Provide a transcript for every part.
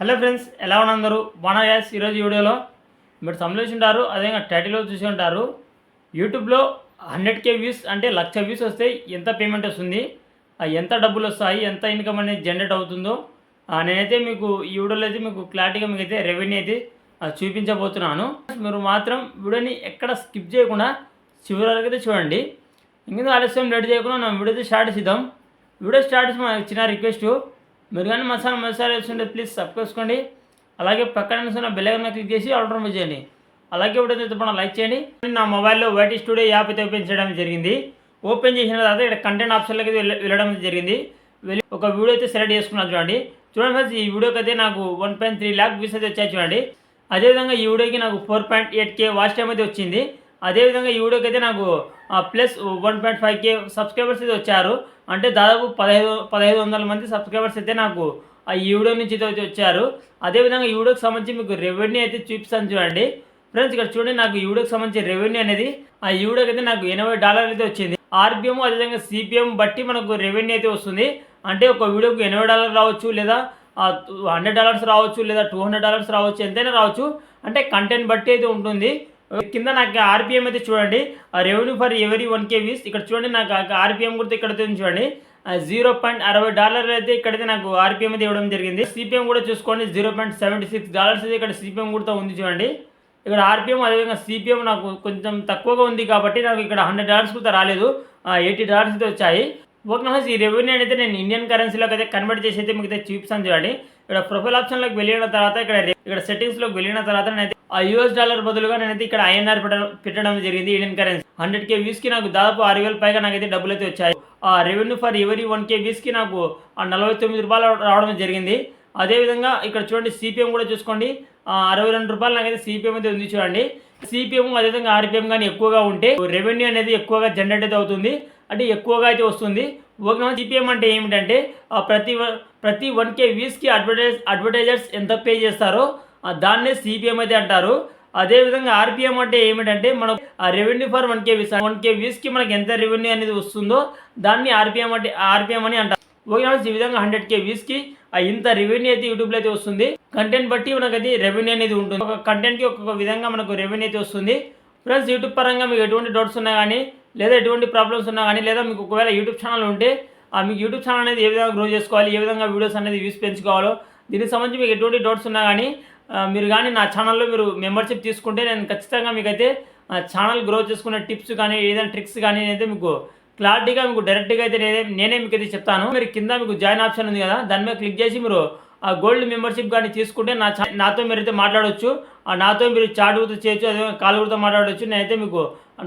Hello friends, ఎలా ఉన్నారు? బాగా గ్యాస్ ఈరోజు వీడియోలో మీరు తమిళ ఉంటారు, అదే టైటిల్లో చూసి ఉంటారు. యూట్యూబ్లో 100K వ్యూస్ అంటే 1,00,000 వ్యూస్ వస్తే ఎంత పేమెంట్ వస్తుంది, ఎంత డబ్బులు వస్తాయి, ఎంత ఇన్కమ్ అనేది జనరేట్ అవుతుందో నేనైతే మీకు ఈ వీడియోలో అయితే మీకు క్లారిటీగా మీకైతే రెవెన్యూ అయితే చూపించబోతున్నాను. మీరు మాత్రం వీడియోని ఎక్కడ స్కిప్ చేయకుండా చివరి వరకు అయితే చూడండి. ఇంకెందుకు ఆలస్యం లేట్ చేయకుండా నా వీడియో అయితే స్టార్ట్ చేద్దాం. వీడియో స్టార్ట్ చేసి మన చిన్న రిక్వెస్ట్, మీరు కానీ మసాలా వేస్తుంటే ప్లీజ్ సబ్స్క్రైబ్ చేసుకోండి. అలాగే పక్కన బెల్ ఐకాన్ మీద క్లిక్ చేసి ఆల్టర్ చేయండి. అలాగే వీడియో తప్పకుండా లైక్ చేయండి. నా మొబైల్లో వైటీ స్టూడియో యాప్ అయితే ఓపెన్ చేయడం జరిగింది. ఓపెన్ చేసిన తర్వాత ఇక్కడ కంటెంట్ ఆప్షన్లోకి వెళ్ళడం జరిగింది. వెళ్ళి ఒక వీడియో అయితే సెలెక్ట్ చేసుకున్నాను. చూడండి ఫ్రెండ్స్, ఈ వీడియోకి అయితే నాకు 1.3 lakh వ్యూస్ అయితే వచ్చాయి. చూడండి, అదేవిధంగా ఈ వీడియోకి నాకు 4.8K వాచ్ టైం అయితే వచ్చింది. అదేవిధంగా ఈ వీడియోకి అయితే నాకు ప్లస్ 1.5K సబ్స్క్రైబర్స్ అయితే వచ్చారు. అంటే దాదాపు 1500 మంది సబ్స్క్రైబర్స్ అయితే నాకు ఈ వీడియో నుంచి అయితే వచ్చారు. అదేవిధంగా ఈ వీడియోకి సంబంధించి మీకు రెవెన్యూ అయితే చూపిస్తాను. చూడండి ఫ్రెండ్స్, ఇక్కడ చూడండి, నాకు ఈ వీడియోకి సంబంధించి రెవెన్యూ అనేది ఈ వీడియోకి అయితే నాకు $80 అయితే వచ్చింది. ఆర్పిఎం అదేవిధంగా సిపిఎం బట్టి మనకు రెవెన్యూ అయితే వస్తుంది. అంటే ఒక వీడియోకి $80 రావచ్చు, లేదా $100 రావచ్చు, లేదా $200 రావచ్చు, ఎంతైనా రావచ్చు. అంటే కంటెంట్ బట్టి అయితే ఉంటుంది. కింద నాకు ఆర్పిఎం అయితే చూడండి, revenue for every 1K views. ఇక్కడ చూడండి, నాకు ఆర్పిఎం కూడా ఇక్కడ చూడండి $0.60 అయితే ఇక్కడైతే నాకు ఆర్పిఎం అయితే ఇవ్వడం జరిగింది. సిపిఎం కూడా చూసుకోండి, $0.76 అయితే ఇక్కడ సిపిఎం కూడా ఉంది. చూడండి ఇక్కడ ఆర్పిఎం అదేవిధంగా సిపిఎం నాకు కొంచెం తక్కువగా ఉంది కాబట్టి నాకు ఇక్కడ $100 కూడా రాలేదు, $80 అయితే వచ్చాయి. ఓకే, ఈ రెవెన్యూ అయితే నేను ఇండియన్ కరెన్సీలోకి అయితే కన్వర్ట్ చేసి అయితే మీకు అయితే చూపిస్తాను. చూడండి, ఇక్కడ ప్రొఫైల్ ఆప్షన్లోకి వెళ్ళిన తర్వాత ఇక్కడ సెట్టింగ్స్లోకి వెళ్ళిన తర్వాత నేనైతే $US బదులుగా నేనైతే ఇక్కడ INR పెట్టడం జరిగింది. ఇండియన్ కరెన్సీ 100K వ్యూస్కి నాకు దాదాపు 6,000 పైగా నాకైతే డబ్బులు అయితే వచ్చాయి. రెవెన్యూ ఫర్ ఎవరీ 1K వ్యూస్కి నాకు $49 రావడం జరిగింది. అదేవిధంగా ఇక్కడ చూడండి, సిపిఎం కూడా చూసుకోండి, $62 నాకైతే సిపిఎం అయితే ఉంది. చూడండి, సిపిఎం అదేవిధంగా ఆర్పిఎం కానీ ఎక్కువగా ఉంటే రెవెన్యూ అనేది ఎక్కువగా జనరేట్ అయితే అవుతుంది, అంటే ఎక్కువగా అయితే వస్తుంది. ఓకే, సిపిఎం అంటే ఏమిటంటే ప్రతి 1K వ్యూస్కి అడ్వర్టైజర్స్ ఎంత పే చేస్తారో దాన్నే సిపిఎం అయితే అంటారు. అదేవిధంగా ఆర్పిఎం అంటే ఏమిటంటే మనం రెవెన్యూ ఫర్ 1K వ్యూస్కి మనకి ఎంత రెవెన్యూ అనేది వస్తుందో దాన్ని ఆర్పిఎం అని అంటారు. ఓకే, ఈ విధంగా 100K వ్యూస్కి ఇంత రెవెన్యూ అయితే యూట్యూబ్లో అయితే వస్తుంది. కంటెంట్ బట్టి మనకైతే రెవెన్యూ అనేది ఉంటుంది. ఒక కంటెంట్కి ఒక్కొక్క విధంగా మనకు రెవెన్యూ అయితే వస్తుంది. ఫ్రెండ్స్, యూట్యూబ్ పరంగా మీకు ఎటువంటి డౌట్స్ ఉన్నా కానీ, లేదా ఎటువంటి ప్రాబ్లమ్స్ ఉన్నా కానీ, లేదా మీకు ఒకవేళ యూట్యూబ్ ఛానల్ ఉంటే మీకు యూట్యూబ్ ఛానల్ అనేది ఏ విధంగా గ్రో చేసుకోవాలి, ఏ విధంగా వీడియోస్ అనేది వ్యూస్ పెంచుకోవాలో, దీనికి సంబంధించి మీకు ఎటువంటి డౌట్స్ ఉన్నా కానీ మీరు కానీ నా ఛానల్లో మీరు మెంబర్షిప్ తీసుకుంటే నేను ఖచ్చితంగా మీకైతే ఛానల్ గ్రో చేసుకునే టిప్స్ కానీ ఏదైనా ట్రిక్స్ కానీ అయితే మీకు క్లారిటీగా మీకు డైరెక్ట్గా అయితే నేనే మీకు అయితే చెప్తాను. మీరు కింద మీకు జాయిన్ ఆప్షన్ ఉంది కదా, దాని మీద క్లిక్ చేసి మీరు ఆ గోల్డ్ మెంబర్షిప్ కానీ తీసుకుంటే నాతో మీరైతే మాట్లాడవచ్చు. నాతో మీరు చాట్ కూడా చేయొచ్చు, అదే కాల్ కూడా మాట్లాడవచ్చు. నేనైతే మీకు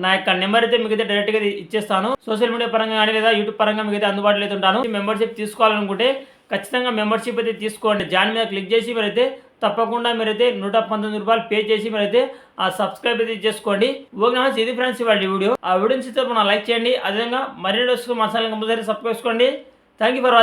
నా యొక్క నెంబర్ అయితే మీకైతే డైరెక్ట్గా ఇచ్చేస్తాను. సోషల్ మీడియా పరంగా కానీ లేదా యూట్యూబ్ పరంగా మీకైతే అందుబాటులో అయితే ఉంటాను. మెంబర్షిప్ తీసుకోవాలనుకుంటే ఖచ్చితంగా మెంబర్షిప్ అయితే తీసుకోండి. జాయిన్ మీద క్లిక్ చేసి మీరైతే తప్పకుండా మీరైతే $119 పే చేసి మీరైతే సబ్స్క్రైబ్ అయితే చేసుకోండి. ఓకే, ఇది ఫ్రెండ్స్ ఇవాళ వీడియో. ఆ వీడియోని మనం లైక్ చేయండి. అదేవిధంగా మరిన్ని మా ఛానల్ కంపల్సరీ సబ్స్క్రైబ్ చేసుకోండి. Thank you for watching.